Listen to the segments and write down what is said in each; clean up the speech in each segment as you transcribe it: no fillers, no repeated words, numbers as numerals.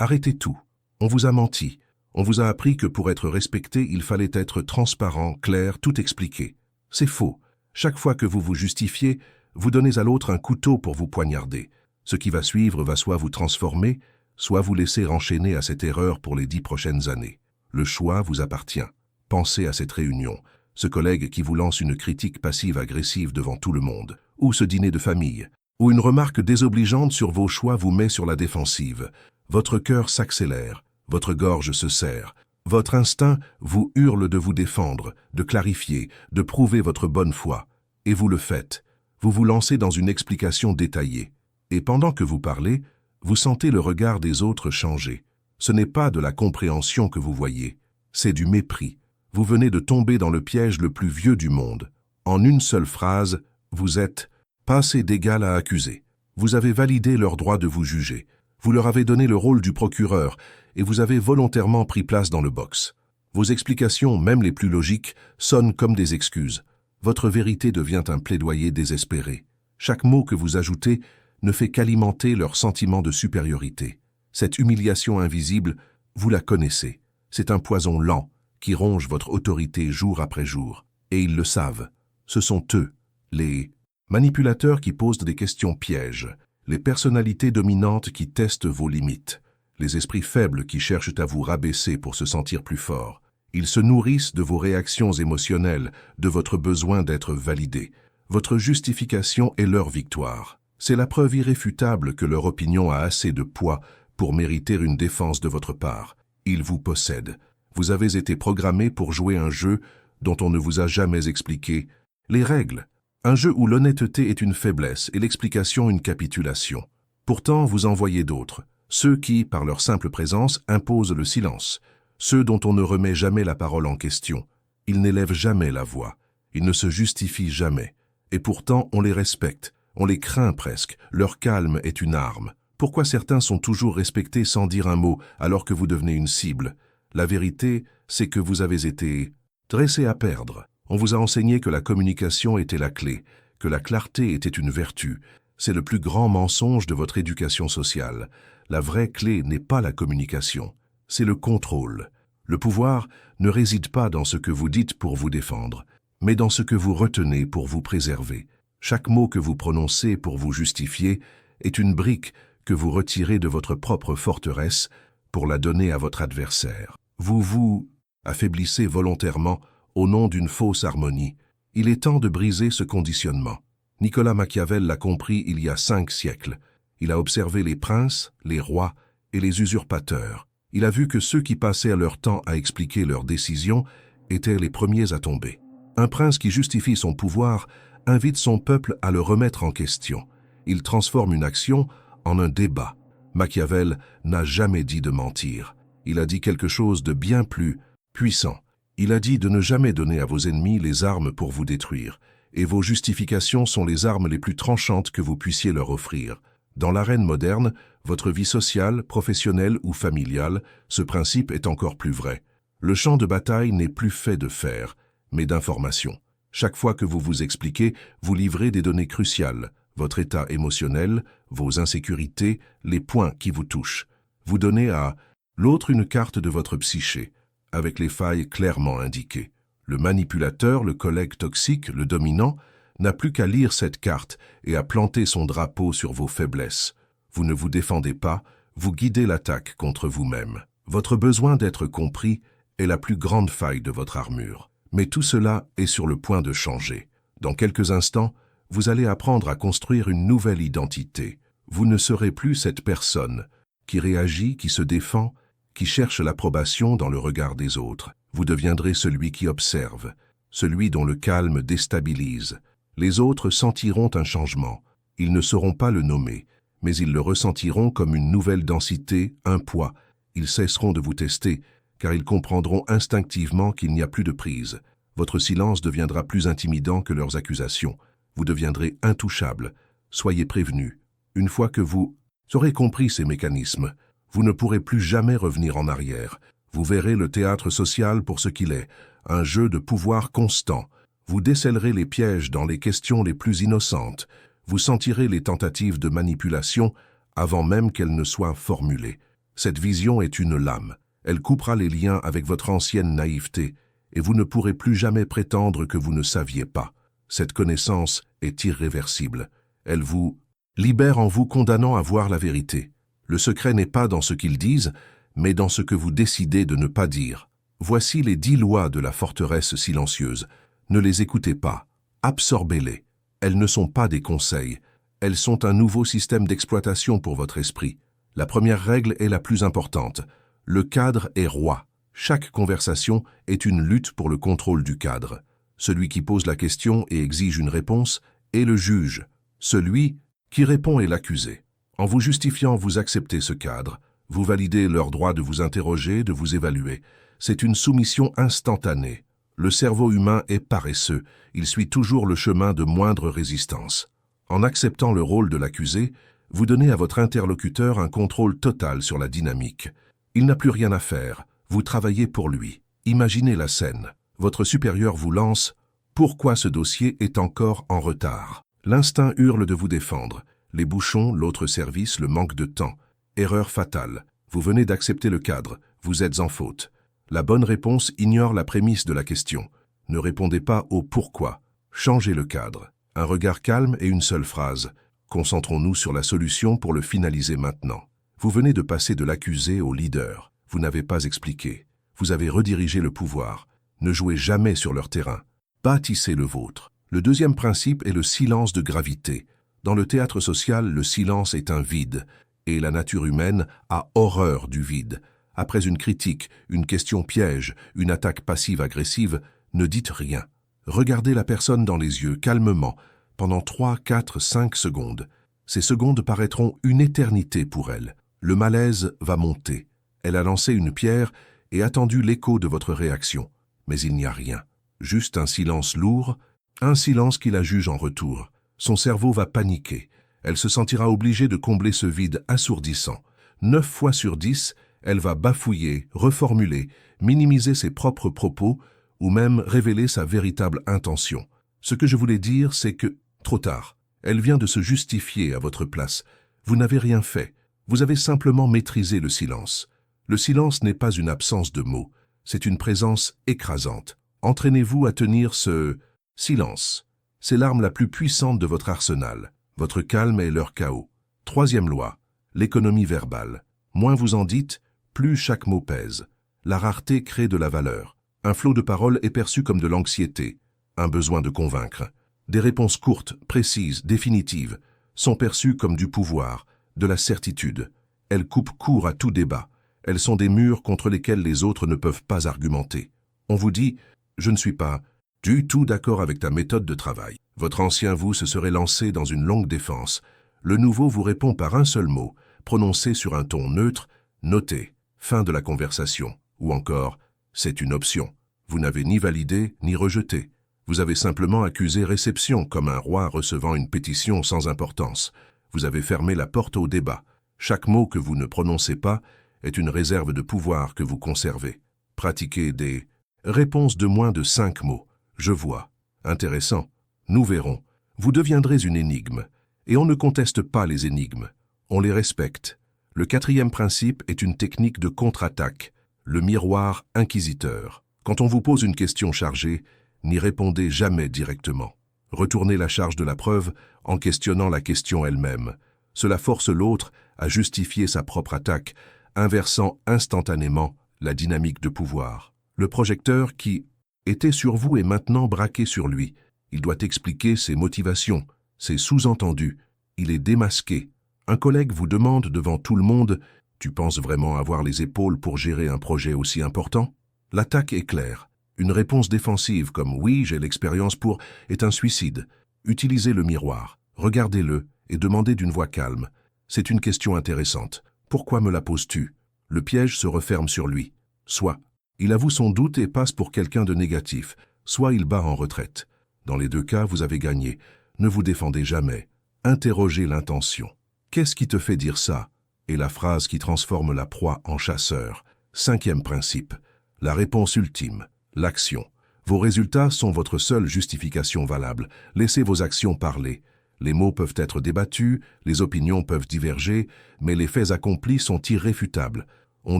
Arrêtez tout. On vous a menti. On vous a appris que pour être respecté, il fallait être transparent, clair, tout expliquer. C'est faux. Chaque fois que vous vous justifiez, vous donnez à l'autre un couteau pour vous poignarder. Ce qui va suivre va soit vous transformer, soit vous laisser enchaîner à cette erreur pour les 10 prochaines années. Le choix vous appartient. Pensez à cette réunion, ce collègue qui vous lance une critique passive-agressive devant tout le monde, ou ce dîner de famille, où une remarque désobligeante sur vos choix vous met sur la défensive. Votre cœur s'accélère, votre gorge se serre, votre instinct vous hurle de vous défendre, de clarifier, de prouver votre bonne foi. Et vous le faites. Vous vous lancez dans une explication détaillée. Et pendant que vous parlez, vous sentez le regard des autres changer. Ce n'est pas de la compréhension que vous voyez, c'est du mépris. Vous venez de tomber dans le piège le plus vieux du monde. En une seule phrase, vous êtes pas assez d'égal à accuser. Vous avez validé leur droit de vous juger. Vous leur avez donné le rôle du procureur et vous avez volontairement pris place dans le box. Vos explications, même les plus logiques, sonnent comme des excuses. Votre vérité devient un plaidoyer désespéré. Chaque mot que vous ajoutez ne fait qu'alimenter leur sentiment de supériorité. Cette humiliation invisible, vous la connaissez. C'est un poison lent qui ronge votre autorité jour après jour. Et ils le savent. Ce sont eux, les manipulateurs qui posent des questions pièges, les personnalités dominantes qui testent vos limites, les esprits faibles qui cherchent à vous rabaisser pour se sentir plus forts. Ils se nourrissent de vos réactions émotionnelles, de votre besoin d'être validé. Votre justification est leur victoire. C'est la preuve irréfutable que leur opinion a assez de poids pour mériter une défense de votre part. Ils vous possèdent. Vous avez été programmé pour jouer un jeu dont on ne vous a jamais expliqué les règles. Un jeu où l'honnêteté est une faiblesse et l'explication une capitulation. Pourtant, vous en voyez d'autres. Ceux qui, par leur simple présence, imposent le silence. Ceux dont on ne remet jamais la parole en question. Ils n'élèvent jamais la voix. Ils ne se justifient jamais. Et pourtant, on les respecte. On les craint presque. Leur calme est une arme. Pourquoi certains sont toujours respectés sans dire un mot alors que vous devenez une cible? La vérité, c'est que vous avez été dressé à perdre. On vous a enseigné que la communication était la clé, que la clarté était une vertu. C'est le plus grand mensonge de votre éducation sociale. La vraie clé n'est pas la communication, c'est le contrôle. Le pouvoir ne réside pas dans ce que vous dites pour vous défendre, mais dans ce que vous retenez pour vous préserver. Chaque mot que vous prononcez pour vous justifier est une brique que vous retirez de votre propre forteresse pour la donner à votre adversaire. Vous vous affaiblissez volontairement au nom d'une fausse harmonie. Il est temps de briser ce conditionnement. Nicolas Machiavel l'a compris il y a 5 siècles. Il a observé les princes, les rois et les usurpateurs. Il a vu que ceux qui passaient leur temps à expliquer leurs décisions étaient les premiers à tomber. Un prince qui justifie son pouvoir invite son peuple à le remettre en question. Il transforme une action en un débat. Machiavel n'a jamais dit de mentir. Il a dit quelque chose de bien plus puissant. Il a dit de ne jamais donner à vos ennemis les armes pour vous détruire, et vos justifications sont les armes les plus tranchantes que vous puissiez leur offrir. Dans l'arène moderne, votre vie sociale, professionnelle ou familiale, ce principe est encore plus vrai. Le champ de bataille n'est plus fait de fer, mais d'informations. Chaque fois que vous vous expliquez, vous livrez des données cruciales, votre état émotionnel, vos insécurités, les points qui vous touchent. Vous donnez à l'autre une carte de votre psyché, avec les failles clairement indiquées. Le manipulateur, le collègue toxique, le dominant, n'a plus qu'à lire cette carte et à planter son drapeau sur vos faiblesses. Vous ne vous défendez pas, vous guidez l'attaque contre vous-même. Votre besoin d'être compris est la plus grande faille de votre armure. Mais tout cela est sur le point de changer. Dans quelques instants, vous allez apprendre à construire une nouvelle identité. Vous ne serez plus cette personne qui réagit, qui se défend, qui cherche l'approbation dans le regard des autres. Vous deviendrez celui qui observe, celui dont le calme déstabilise. Les autres sentiront un changement. Ils ne sauront pas le nommer, mais ils le ressentiront comme une nouvelle densité, un poids. Ils cesseront de vous tester, car ils comprendront instinctivement qu'il n'y a plus de prise. Votre silence deviendra plus intimidant que leurs accusations. Vous deviendrez intouchable. Soyez prévenus. Une fois que vous aurez compris ces mécanismes, vous ne pourrez plus jamais revenir en arrière. Vous verrez le théâtre social pour ce qu'il est, un jeu de pouvoir constant. Vous décèlerez les pièges dans les questions les plus innocentes. Vous sentirez les tentatives de manipulation avant même qu'elles ne soient formulées. Cette vision est une lame. Elle coupera les liens avec votre ancienne naïveté, et vous ne pourrez plus jamais prétendre que vous ne saviez pas. Cette connaissance est irréversible. Elle vous libère en vous condamnant à voir la vérité. Le secret n'est pas dans ce qu'ils disent, mais dans ce que vous décidez de ne pas dire. Voici les 10 lois de la forteresse silencieuse. Ne les écoutez pas. Absorbez-les. Elles ne sont pas des conseils. Elles sont un nouveau système d'exploitation pour votre esprit. La première règle est la plus importante. Le cadre est roi. Chaque conversation est une lutte pour le contrôle du cadre. Celui qui pose la question et exige une réponse est le juge. Celui qui répond est l'accusé. En vous justifiant, vous acceptez ce cadre. Vous validez leur droit de vous interroger, de vous évaluer. C'est une soumission instantanée. Le cerveau humain est paresseux. Il suit toujours le chemin de moindre résistance. En acceptant le rôle de l'accusé, vous donnez à votre interlocuteur un contrôle total sur la dynamique. Il n'a plus rien à faire. Vous travaillez pour lui. Imaginez la scène. Votre supérieur vous lance « Pourquoi ce dossier est encore en retard ?» L'instinct hurle de vous défendre. Les bouchons, l'autre service, le manque de temps. Erreur fatale. Vous venez d'accepter le cadre. Vous êtes en faute. La bonne réponse ignore la prémisse de la question. Ne répondez pas au « pourquoi ». Changez le cadre. Un regard calme et une seule phrase. Concentrons-nous sur la solution pour le finaliser maintenant. Vous venez de passer de l'accusé au leader. Vous n'avez pas expliqué. Vous avez redirigé le pouvoir. Ne jouez jamais sur leur terrain. Bâtissez le vôtre. Le deuxième principe est le silence de gravité. Dans le théâtre social, le silence est un vide, et la nature humaine a horreur du vide. Après une critique, une question piège, une attaque passive-agressive, ne dites rien. Regardez la personne dans les yeux, calmement, pendant 3, 4, 5 secondes. Ces secondes paraîtront une éternité pour elle. Le malaise va monter. Elle a lancé une pierre et attendu l'écho de votre réaction. Mais il n'y a rien. Juste un silence lourd, un silence qui la juge en retour. Son cerveau va paniquer. Elle se sentira obligée de combler ce vide assourdissant. 9 fois sur 10, elle va bafouiller, reformuler, minimiser ses propres propos ou même révéler sa véritable intention. Ce que je voulais dire, c'est que, trop tard, elle vient de se justifier à votre place. Vous n'avez rien fait. Vous avez simplement maîtrisé le silence. Le silence n'est pas une absence de mots, c'est une présence écrasante. Entraînez-vous à tenir ce silence. C'est l'arme la plus puissante de votre arsenal. Votre calme est leur chaos. Troisième loi, l'économie verbale. Moins vous en dites, plus chaque mot pèse. La rareté crée de la valeur. Un flot de paroles est perçu comme de l'anxiété, un besoin de convaincre. Des réponses courtes, précises, définitives, sont perçues comme du pouvoir, de la certitude. Elles coupent court à tout débat. Elles sont des murs contre lesquels les autres ne peuvent pas argumenter. On vous dit « Je ne suis pas du tout d'accord avec ta méthode de travail ». Votre ancien vous se serait lancé dans une longue défense. Le nouveau vous répond par un seul mot, prononcé sur un ton neutre, « Notez, fin de la conversation » ou encore « C'est une option ». Vous n'avez ni validé ni rejeté. Vous avez simplement accusé réception comme un roi recevant une pétition sans importance. Vous avez fermé la porte au débat. Chaque mot que vous ne prononcez pas est une réserve de pouvoir que vous conservez. Pratiquez des réponses de moins de 5 mots. Je vois. Intéressant. Nous verrons. Vous deviendrez une énigme. Et on ne conteste pas les énigmes. On les respecte. Le quatrième principe est une technique de contre-attaque, le miroir inquisiteur. Quand on vous pose une question chargée, n'y répondez jamais directement. Retournez la charge de la preuve en questionnant la question elle-même. Cela force l'autre à justifier sa propre attaque, inversant instantanément la dynamique de pouvoir. Le projecteur qui était sur vous est maintenant braqué sur lui. Il doit expliquer ses motivations, ses sous-entendus. Il est démasqué. Un collègue vous demande devant tout le monde « Tu penses vraiment avoir les épaules pour gérer un projet aussi important ?» L'attaque est claire. Une réponse défensive comme « Oui, j'ai l'expérience pour » est un suicide. Utilisez le miroir, regardez-le et demandez d'une voix calme. C'est une question intéressante. Pourquoi me la poses-tu? Le piège se referme sur lui. Soit il avoue son doute et passe pour quelqu'un de négatif, soit il bat en retraite. Dans les deux cas, vous avez gagné. Ne vous défendez jamais. Interrogez l'intention. Qu'est-ce qui te fait dire ça? Et la phrase qui transforme la proie en chasseur. Cinquième principe. La réponse ultime. L'action. Vos résultats sont votre seule justification valable. Laissez vos actions parler. Les mots peuvent être débattus, les opinions peuvent diverger, mais les faits accomplis sont irréfutables. On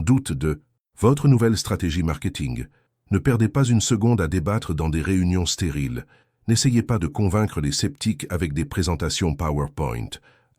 doute de votre nouvelle stratégie marketing. Ne perdez pas une seconde à débattre dans des réunions stériles. N'essayez pas de convaincre les sceptiques avec des présentations PowerPoint.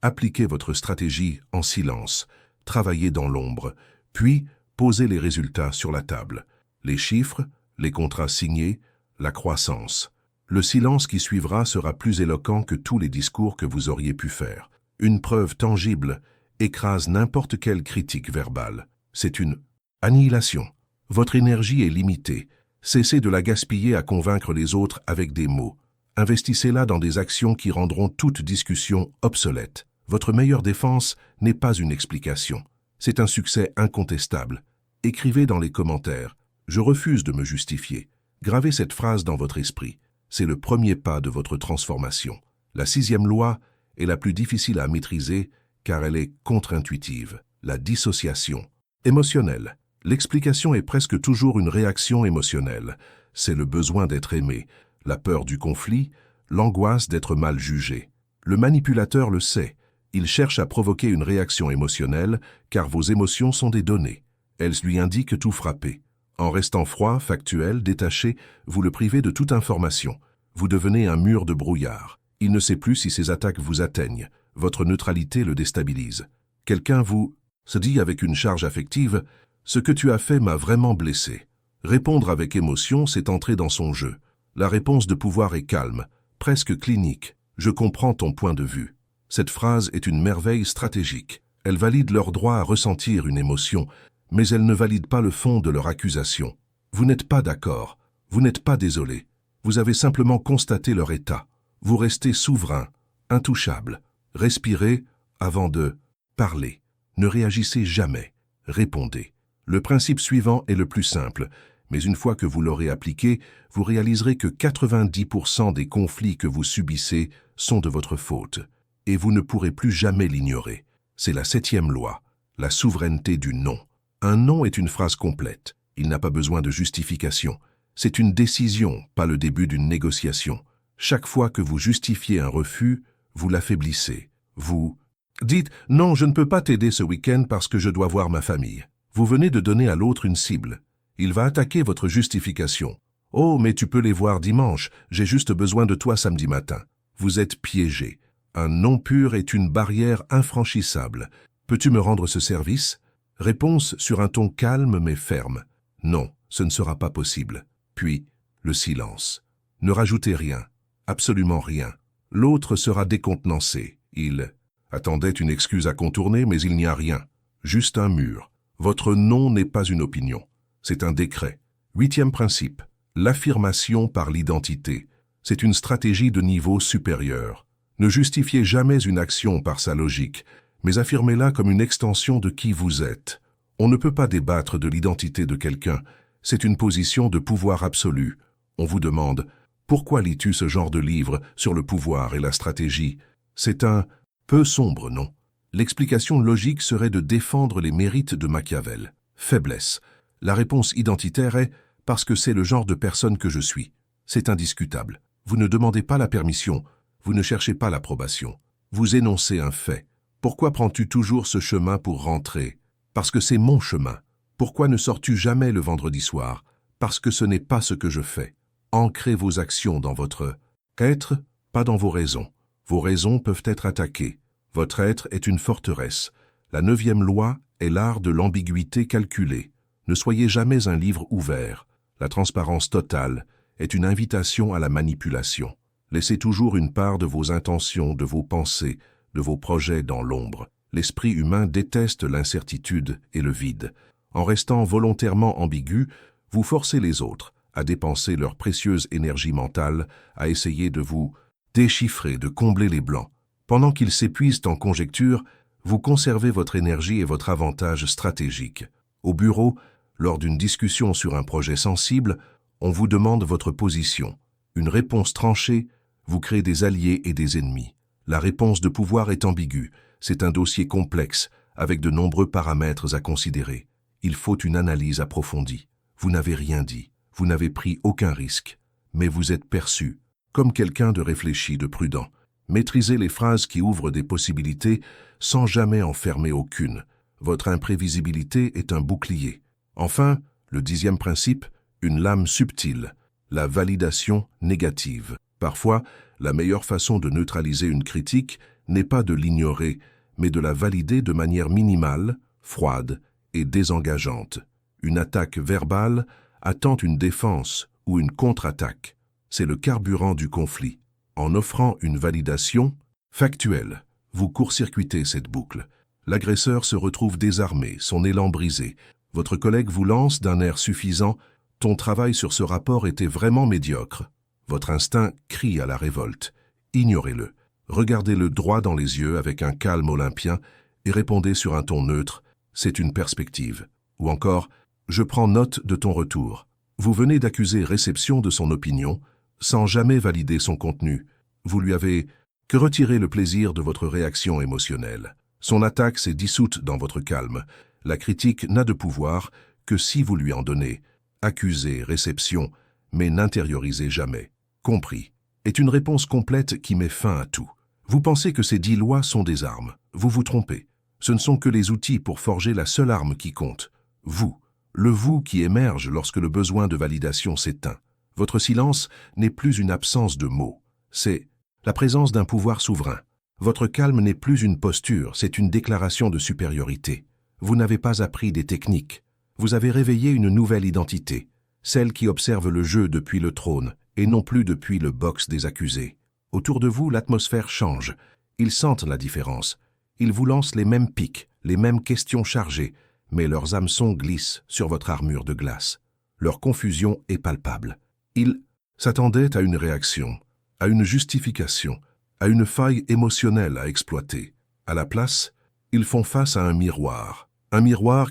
Appliquez votre stratégie en silence. Travaillez dans l'ombre. Puis, posez les résultats sur la table. Les chiffres, les contrats signés, la croissance. Le silence qui suivra sera plus éloquent que tous les discours que vous auriez pu faire. Une preuve tangible écrase n'importe quelle critique verbale. C'est une annihilation. Votre énergie est limitée. Cessez de la gaspiller à convaincre les autres avec des mots. Investissez-la dans des actions qui rendront toute discussion obsolète. Votre meilleure défense n'est pas une explication. C'est un succès incontestable. Écrivez dans les commentaires « Je refuse de me justifier ». Gravez cette phrase dans votre esprit. C'est le premier pas de votre transformation. La 6e loi est la plus difficile à maîtriser car elle est contre-intuitive. La dissociation émotionnelle. L'explication est presque toujours une réaction émotionnelle. C'est le besoin d'être aimé, la peur du conflit, l'angoisse d'être mal jugé. Le manipulateur le sait. Il cherche à provoquer une réaction émotionnelle car vos émotions sont des données. Elles lui indiquent tout frapper. En restant froid, factuel, détaché, vous le privez de toute information. Vous devenez un mur de brouillard. Il ne sait plus si ces attaques vous atteignent. Votre neutralité le déstabilise. Quelqu'un vous se dit avec une charge affective « Ce que tu as fait m'a vraiment blessé ». Répondre avec émotion, c'est entrer dans son jeu. La réponse de pouvoir est calme, presque clinique. « Je comprends ton point de vue ». Cette phrase est une merveille stratégique. Elle valide leur droit à ressentir une émotion, mais elle ne valide pas le fond de leur accusation. Vous n'êtes pas d'accord, vous n'êtes pas désolé. Vous avez simplement constaté leur état. Vous restez souverain, intouchable. Respirez avant de parler. Ne réagissez jamais. Répondez. Le principe suivant est le plus simple, mais une fois que vous l'aurez appliqué, vous réaliserez que 90% des conflits que vous subissez sont de votre faute. Et vous ne pourrez plus jamais l'ignorer. C'est la 7e loi, la souveraineté du non. Un non est une phrase complète. Il n'a pas besoin de justification. C'est une décision, pas le début d'une négociation. Chaque fois que vous justifiez un refus, vous l'affaiblissez. Vous dites « Non, je ne peux pas t'aider ce week-end parce que je dois voir ma famille ». Vous venez de donner à l'autre une cible. Il va attaquer votre justification. « Oh, mais tu peux les voir dimanche, j'ai juste besoin de toi samedi matin ». Vous êtes piégé. Un non pur est une barrière infranchissable. « Peux-tu me rendre ce service ?» Réponse sur un ton calme mais ferme. « Non, ce ne sera pas possible. » Puis, le silence. Ne rajoutez rien, absolument rien. L'autre sera décontenancé. Il attendait une excuse à contourner, mais il n'y a rien. Juste un mur. Votre non n'est pas une opinion. C'est un décret. 8e principe. L'affirmation par l'identité. C'est une stratégie de niveau supérieur. Ne justifiez jamais une action par sa logique, mais affirmez-la comme une extension de qui vous êtes. On ne peut pas débattre de l'identité de quelqu'un. C'est une position de pouvoir absolu. On vous demande « Pourquoi lis-tu ce genre de livre sur le pouvoir et la stratégie ?» C'est un peu sombre, non? L'explication logique serait de défendre les mérites de Machiavel. Faiblesse. La réponse identitaire est « Parce que c'est le genre de personne que je suis ». C'est indiscutable. Vous ne demandez pas la permission, vous ne cherchez pas l'approbation. Vous énoncez un fait. Pourquoi prends-tu toujours ce chemin pour rentrer? Parce que c'est mon chemin. Pourquoi ne sors-tu jamais le vendredi soir? Parce que ce n'est pas ce que je fais. Ancrez vos actions dans votre être, pas dans vos raisons. Vos raisons peuvent être attaquées. Votre être est une forteresse. La 9e loi est l'art de l'ambiguïté calculée. Ne soyez jamais un livre ouvert. La transparence totale est une invitation à la manipulation. Laissez toujours une part de vos intentions, de vos pensées, de vos projets dans l'ombre. L'esprit humain déteste l'incertitude et le vide. En restant volontairement ambigu, vous forcez les autres à dépenser leur précieuse énergie mentale, à essayer de vous déchiffrer, de combler les blancs. Pendant qu'ils s'épuisent en conjectures, vous conservez votre énergie et votre avantage stratégique. Au bureau, lors d'une discussion sur un projet sensible, on vous demande votre position. Une réponse tranchée, vous crée des alliés et des ennemis. La réponse de pouvoir est ambiguë. C'est un dossier complexe, avec de nombreux paramètres à considérer. Il faut une analyse approfondie. Vous n'avez rien dit, vous n'avez pris aucun risque, mais vous êtes perçu comme quelqu'un de réfléchi, de prudent. Maîtrisez les phrases qui ouvrent des possibilités sans jamais en fermer aucune. Votre imprévisibilité est un bouclier. Enfin, le 10e principe, une lame subtile, la validation négative. Parfois, la meilleure façon de neutraliser une critique n'est pas de l'ignorer, mais de la valider de manière minimale, froide et désengageante. Une attaque verbale attend une défense ou une contre-attaque. C'est le carburant du conflit. En offrant une validation factuelle, vous court-circuitez cette boucle. L'agresseur se retrouve désarmé, son élan brisé. Votre collègue vous lance d'un air suffisant « Ton travail sur ce rapport était vraiment médiocre ». Votre instinct crie à la révolte. Ignorez-le. Regardez-le droit dans les yeux avec un calme olympien et répondez sur un ton neutre « C'est une perspective ». Ou encore « Je prends note de ton retour ». Vous venez d'accuser réception de son opinion sans jamais valider son contenu. Vous lui avez que retiré le plaisir de votre réaction émotionnelle. Son attaque s'est dissoute dans votre calme. La critique n'a de pouvoir que si vous lui en donnez. Accusez réception, mais n'intériorisez jamais. Compris est une réponse complète qui met fin à tout. Vous pensez que ces 10 lois sont des armes. Vous vous trompez. Ce ne sont que les outils pour forger la seule arme qui compte. Vous. Le vous qui émerge lorsque le besoin de validation s'éteint. Votre silence n'est plus une absence de mots. C'est la présence d'un pouvoir souverain. Votre calme n'est plus une posture, c'est une déclaration de supériorité. Vous n'avez pas appris des techniques. Vous avez réveillé une nouvelle identité, celle qui observe le jeu depuis le trône et non plus depuis le box des accusés. Autour de vous, l'atmosphère change. Ils sentent la différence. Ils vous lancent les mêmes pics, les mêmes questions chargées, mais leurs hameçons glissent sur votre armure de glace. Leur confusion est palpable. Ils s'attendaient à une réaction, à une justification, à une faille émotionnelle à exploiter. À la place, ils font face à un miroir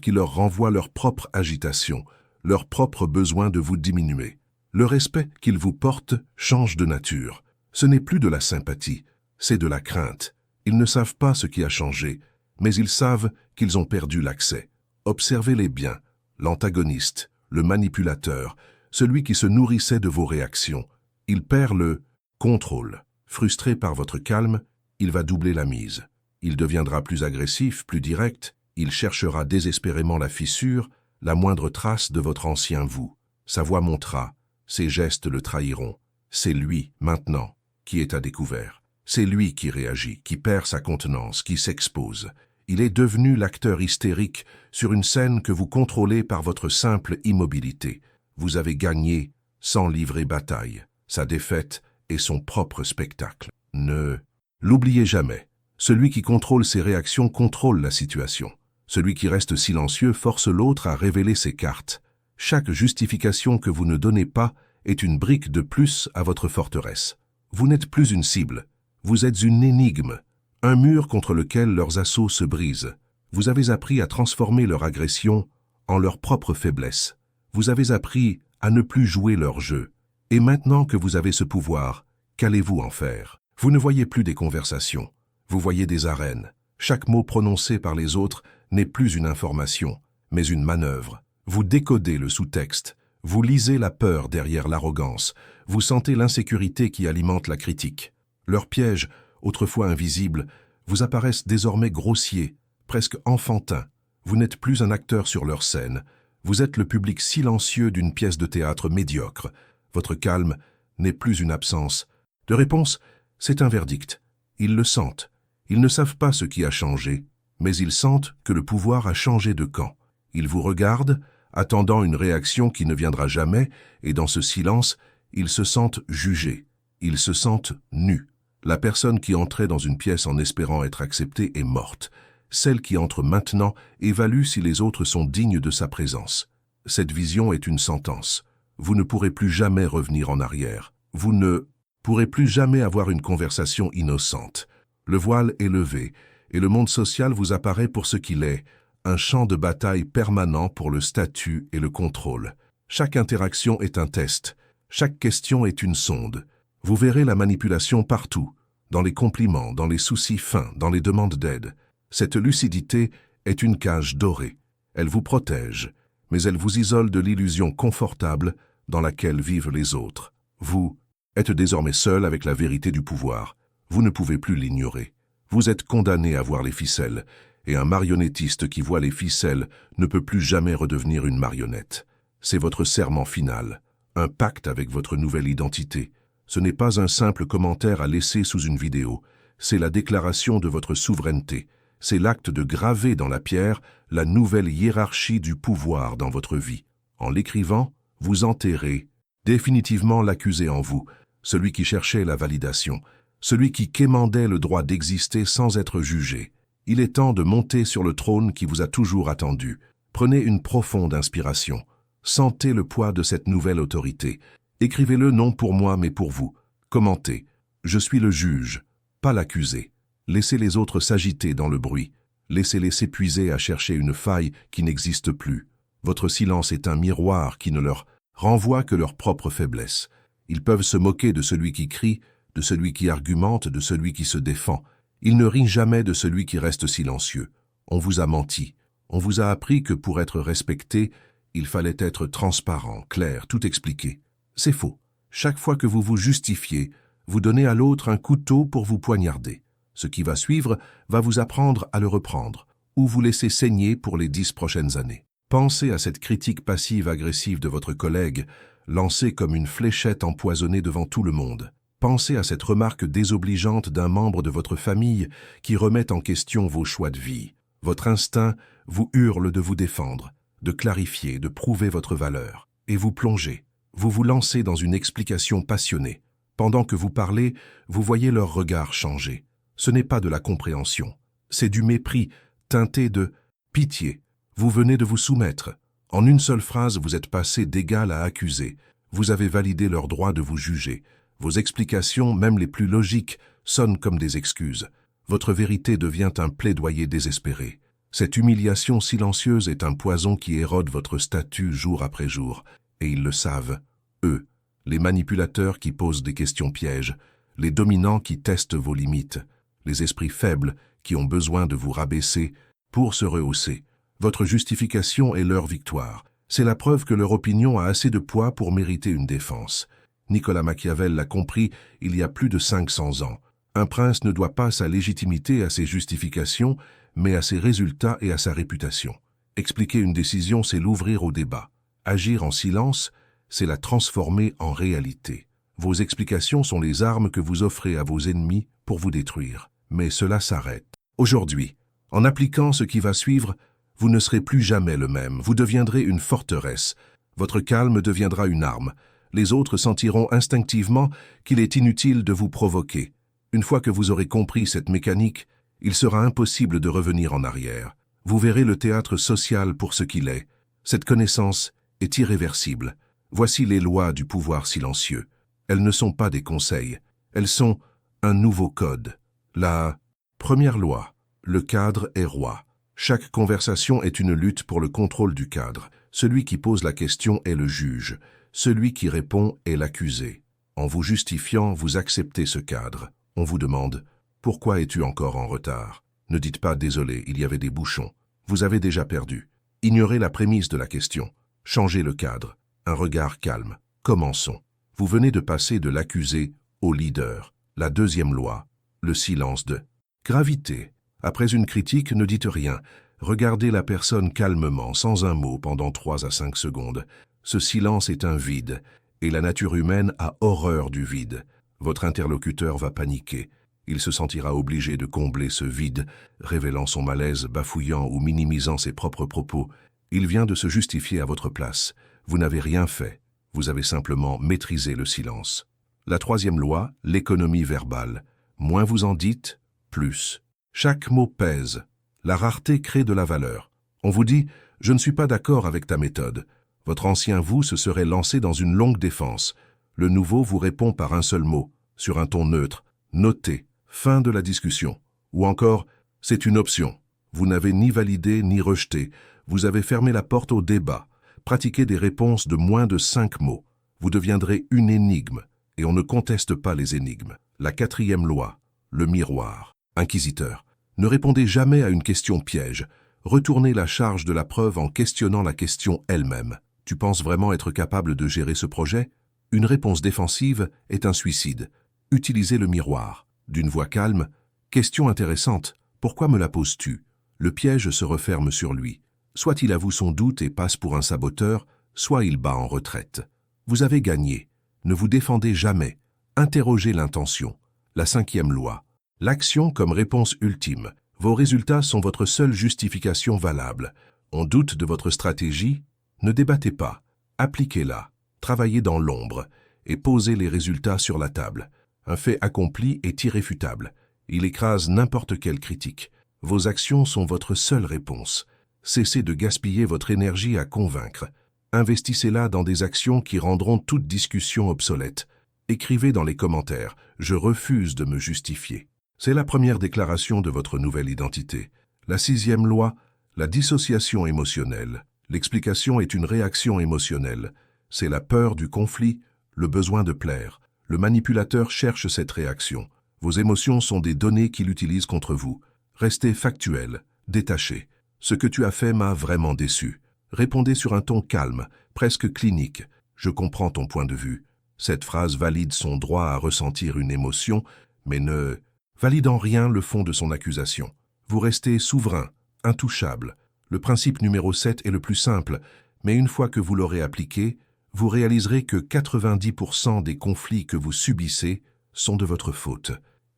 qui leur renvoie leur propre agitation, leur propre besoin de vous diminuer. Le respect qu'ils vous portent change de nature. Ce n'est plus de la sympathie, c'est de la crainte. Ils ne savent pas ce qui a changé, mais ils savent qu'ils ont perdu l'accès. Observez-les bien, l'antagoniste, le manipulateur, celui qui se nourrissait de vos réactions. Il perd le contrôle. Frustré par votre calme, il va doubler la mise. Il deviendra plus agressif, plus direct. Il cherchera désespérément la fissure, la moindre trace de votre ancien vous. Sa voix montera, ses gestes le trahiront. C'est lui, maintenant, qui est à découvert. C'est lui qui réagit, qui perd sa contenance, qui s'expose. Il est devenu l'acteur hystérique sur une scène que vous contrôlez par votre simple immobilité. Vous avez gagné sans livrer bataille. Sa défaite est son propre spectacle. Ne l'oubliez jamais. Celui qui contrôle ses réactions contrôle la situation. Celui qui reste silencieux force l'autre à révéler ses cartes. Chaque justification que vous ne donnez pas est une brique de plus à votre forteresse. Vous n'êtes plus une cible. Vous êtes une énigme, un mur contre lequel leurs assauts se brisent. Vous avez appris à transformer leur agression en leur propre faiblesse. Vous avez appris à ne plus jouer leur jeu. Et maintenant que vous avez ce pouvoir, qu'allez-vous en faire? Vous ne voyez plus des conversations, vous voyez des arènes. Chaque mot prononcé par les autres n'est plus une information, mais une manœuvre. Vous décodez le sous-texte, vous lisez la peur derrière l'arrogance, vous sentez l'insécurité qui alimente la critique. Leurs pièges, autrefois invisibles, vous apparaissent désormais grossiers, presque enfantins. Vous n'êtes plus un acteur sur leur scène. Vous êtes le public silencieux d'une pièce de théâtre médiocre. Votre calme n'est plus une absence. De réponse, c'est un verdict. Ils le sentent. Ils ne savent pas ce qui a changé, mais ils sentent que le pouvoir a changé de camp. Ils vous regardent, attendant une réaction qui ne viendra jamais, et dans ce silence, ils se sentent jugés. Ils se sentent nus. La personne qui entrait dans une pièce en espérant être acceptée est morte. Celle qui entre maintenant évalue si les autres sont dignes de sa présence. Cette vision est une sentence. Vous ne pourrez plus jamais revenir en arrière. Vous ne pourrez plus jamais avoir une conversation innocente. Le voile est levé, et le monde social vous apparaît pour ce qu'il est, un champ de bataille permanent pour le statut et le contrôle. Chaque interaction est un test, chaque question est une sonde. Vous verrez la manipulation partout, dans les compliments, dans les soucis fins, dans les demandes d'aide. Cette lucidité est une cage dorée. Elle vous protège, mais elle vous isole de l'illusion confortable dans laquelle vivent les autres. Vous êtes désormais seul avec la vérité du pouvoir. Vous ne pouvez plus l'ignorer. Vous êtes condamné à voir les ficelles, et un marionnettiste qui voit les ficelles ne peut plus jamais redevenir une marionnette. C'est votre serment final, un pacte avec votre nouvelle identité. Ce n'est pas un simple commentaire à laisser sous une vidéo, c'est la déclaration de votre souveraineté. C'est l'acte de graver dans la pierre la nouvelle hiérarchie du pouvoir dans votre vie. En l'écrivant, vous enterrez définitivement l'accusé en vous, celui qui cherchait la validation, celui qui quémandait le droit d'exister sans être jugé. Il est temps de monter sur le trône qui vous a toujours attendu. Prenez une profonde inspiration. Sentez le poids de cette nouvelle autorité. Écrivez-le non pour moi mais pour vous. Commentez. Je suis le juge, pas l'accusé. Laissez les autres s'agiter dans le bruit. Laissez-les s'épuiser à chercher une faille qui n'existe plus. Votre silence est un miroir qui ne leur renvoie que leur propre faiblesse. Ils peuvent se moquer de celui qui crie, de celui qui argumente, de celui qui se défend. Ils ne rient jamais de celui qui reste silencieux. On vous a menti. On vous a appris que pour être respecté, il fallait être transparent, clair, tout expliquer. C'est faux. Chaque fois que vous vous justifiez, vous donnez à l'autre un couteau pour vous poignarder. Ce qui va suivre va vous apprendre à le reprendre, ou vous laisser saigner pour les 10 prochaines années. Pensez à cette critique passive-agressive de votre collègue, lancée comme une fléchette empoisonnée devant tout le monde. Pensez à cette remarque désobligeante d'un membre de votre famille qui remet en question vos choix de vie. Votre instinct vous hurle de vous défendre, de clarifier, de prouver votre valeur. Et vous plongez. Vous vous lancez dans une explication passionnée. Pendant que vous parlez, vous voyez leur regard changer. Ce n'est pas de la compréhension. C'est du mépris, teinté de pitié. Vous venez de vous soumettre. En une seule phrase, vous êtes passé d'égal à accusé. Vous avez validé leur droit de vous juger. Vos explications, même les plus logiques, sonnent comme des excuses. Votre vérité devient un plaidoyer désespéré. Cette humiliation silencieuse est un poison qui érode votre statut jour après jour. Et ils le savent, eux, les manipulateurs qui posent des questions pièges, les dominants qui testent vos limites, les esprits faibles qui ont besoin de vous rabaisser pour se rehausser. Votre justification est leur victoire. C'est la preuve que leur opinion a assez de poids pour mériter une défense. Nicolas Machiavel l'a compris il y a plus de 500 ans. Un prince ne doit pas sa légitimité à ses justifications, mais à ses résultats et à sa réputation. Expliquer une décision, c'est l'ouvrir au débat. Agir en silence, c'est la transformer en réalité. Vos explications sont les armes que vous offrez à vos ennemis pour vous détruire. Mais cela s'arrête. Aujourd'hui, en appliquant ce qui va suivre, vous ne serez plus jamais le même. Vous deviendrez une forteresse. Votre calme deviendra une arme. Les autres sentiront instinctivement qu'il est inutile de vous provoquer. Une fois que vous aurez compris cette mécanique, il sera impossible de revenir en arrière. Vous verrez le théâtre social pour ce qu'il est. Cette connaissance est irréversible. Voici les lois du pouvoir silencieux. Elles ne sont pas des conseils. Elles sont un nouveau code. La première loi, le cadre est roi. Chaque conversation est une lutte pour le contrôle du cadre. Celui qui pose la question est le juge. Celui qui répond est l'accusé. En vous justifiant, vous acceptez ce cadre. On vous demande « Pourquoi es-tu encore en retard ?» Ne dites pas « Désolé, il y avait des bouchons ». Vous avez déjà perdu. Ignorez la prémisse de la question. Changez le cadre. Un regard calme. Commençons. Vous venez de passer de l'accusé au leader. La deuxième loi, le silence de gravité. Après une critique, ne dites rien. Regardez la personne calmement, sans un mot, pendant 3 à 5 secondes. Ce silence est un vide, et la nature humaine a horreur du vide. Votre interlocuteur va paniquer. Il se sentira obligé de combler ce vide, révélant son malaise, bafouillant ou minimisant ses propres propos. Il vient de se justifier à votre place. Vous n'avez rien fait. Vous avez simplement maîtrisé le silence. La troisième loi, l'économie verbale. Moins vous en dites, plus. Chaque mot pèse. La rareté crée de la valeur. On vous dit « Je ne suis pas d'accord avec ta méthode ». Votre ancien vous se serait lancé dans une longue défense. Le nouveau vous répond par un seul mot, sur un ton neutre. Notez, fin de la discussion. Ou encore, c'est une option. Vous n'avez ni validé ni rejeté. Vous avez fermé la porte au débat. Pratiquez des réponses de moins de 5 mots. Vous deviendrez une énigme, et on ne conteste pas les énigmes. La quatrième loi, le miroir. Inquisiteur, ne répondez jamais à une question piège. Retournez la charge de la preuve en questionnant la question elle-même. Tu penses vraiment être capable de gérer ce projet? Une réponse défensive est un suicide. Utilisez le miroir. D'une voix calme, « Question intéressante, pourquoi me la poses-tu » Le piège se referme sur lui. Soit il avoue son doute et passe pour un saboteur, soit il bat en retraite. Vous avez gagné. Ne vous défendez jamais. Interrogez l'intention. La 5e loi. L'action comme réponse ultime. Vos résultats sont votre seule justification valable. On doute de votre stratégie? Ne débattez pas. Appliquez-la. Travaillez dans l'ombre et posez les résultats sur la table. Un fait accompli est irréfutable. Il écrase n'importe quelle critique. Vos actions sont votre seule réponse. Cessez de gaspiller votre énergie à convaincre. Investissez-la dans des actions qui rendront toute discussion obsolète. Écrivez dans les commentaires « Je refuse de me justifier ». C'est la première déclaration de votre nouvelle identité. La 6e loi, la dissociation émotionnelle. L'explication est une réaction émotionnelle. C'est la peur du conflit, le besoin de plaire. Le manipulateur cherche cette réaction. Vos émotions sont des données qu'il utilise contre vous. Restez factuel, détaché. Ce que tu as fait m'a vraiment déçu. Répondez sur un ton calme, presque clinique. Je comprends ton point de vue. Cette phrase valide son droit à ressentir une émotion, mais ne valide en rien le fond de son accusation. Vous restez souverain, intouchable. Le principe numéro 7 est le plus simple, mais une fois que vous l'aurez appliqué, vous réaliserez que 90% des conflits que vous subissez sont de votre faute.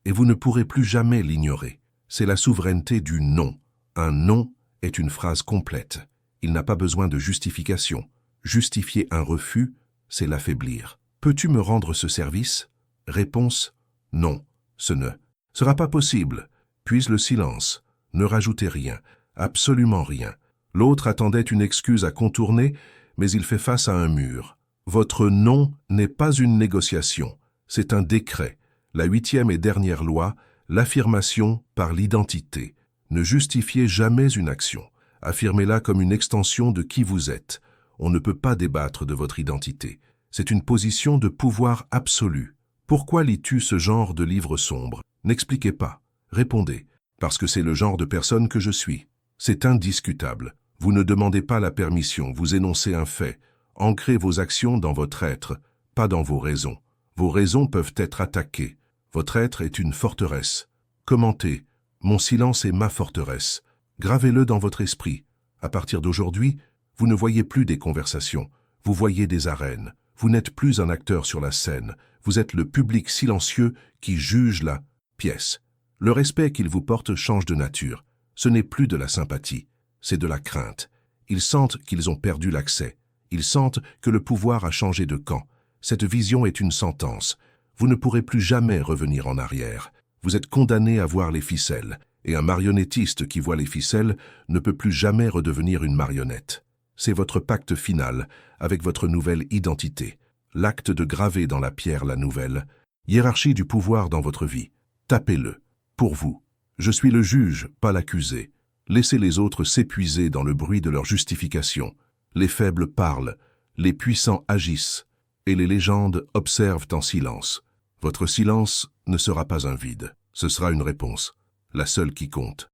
Et vous ne pourrez plus jamais l'ignorer. C'est la souveraineté du non. Un non est une phrase complète. Il n'a pas besoin de justification. Justifier un refus, c'est l'affaiblir. Peux-tu me rendre ce service? Réponse, non, ce ne sera pas possible. Puis le silence. Ne rajoutez rien, absolument rien. L'autre attendait une excuse à contourner, mais il fait face à un mur. Votre non n'est pas une négociation, c'est un décret. La 8e et dernière loi, l'affirmation par l'identité. Ne justifiez jamais une action. Affirmez-la comme une extension de qui vous êtes. On ne peut pas débattre de votre identité. C'est une position de pouvoir absolu. Pourquoi lis-tu ce genre de livre sombre? N'expliquez pas. Répondez. Parce que c'est le genre de personne que je suis. C'est indiscutable. Vous ne demandez pas la permission, vous énoncez un fait. Ancrez vos actions dans votre être, pas dans vos raisons. Vos raisons peuvent être attaquées. Votre être est une forteresse. Commentez. Mon silence est ma forteresse. Gravez-le dans votre esprit. À partir d'aujourd'hui, vous ne voyez plus des conversations. Vous voyez des arènes. Vous n'êtes plus un acteur sur la scène. Vous êtes le public silencieux qui juge la pièce. Le respect qu'ils vous portent change de nature. Ce n'est plus de la sympathie, c'est de la crainte. Ils sentent qu'ils ont perdu l'accès. Ils sentent que le pouvoir a changé de camp. Cette vision est une sentence. Vous ne pourrez plus jamais revenir en arrière. Vous êtes condamné à voir les ficelles, et un marionnettiste qui voit les ficelles ne peut plus jamais redevenir une marionnette. C'est votre pacte final avec votre nouvelle identité, l'acte de graver dans la pierre la nouvelle, hiérarchie du pouvoir dans votre vie. Tapez-le. Pour vous. Je suis le juge, pas l'accusé. Laissez les autres s'épuiser dans le bruit de leur justification. Les faibles parlent, les puissants agissent, et les légendes observent en silence. Votre silence ne sera pas un vide, ce sera une réponse, la seule qui compte.